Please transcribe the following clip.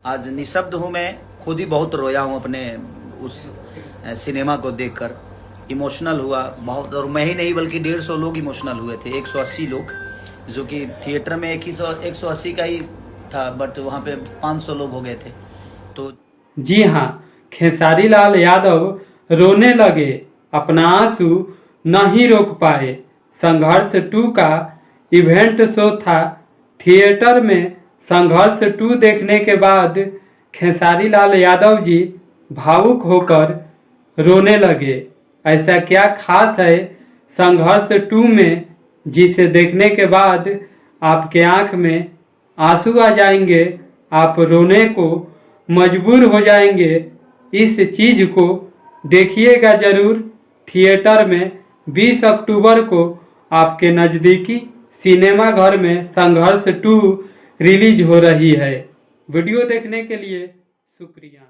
आज निशब्द हूँ। मैं खुद ही बहुत रोया हूँ अपने उस सिनेमा को देखकर, इमोशनल हुआ बहुत। और मैं ही नहीं बल्कि 150 लोग इमोशनल हुए थे, 180 लोग, जो कि थिएटर में 180 का ही था, बट वहाँ पे 500 लोग हो गए थे। तो जी हाँ, खेसारी लाल यादव रोने लगे, अपना आंसू नहीं रोक पाए। संघर्ष 2 का इवेंट शो था। थिएटर में संघर्ष 2 देखने के बाद खेसारी लाल यादव जी भावुक होकर रोने लगे। ऐसा क्या खास है संघर्ष 2 में जिसे देखने के बाद आपके आंख में आंसू आ जाएंगे, आप रोने को मजबूर हो जाएंगे। इस चीज़ को देखिएगा ज़रूर। थिएटर में 20 अक्टूबर को आपके नज़दीकी सिनेमा घर में संघर्ष 2 रिलीज हो रही है। वीडियो देखने के लिए शुक्रिया।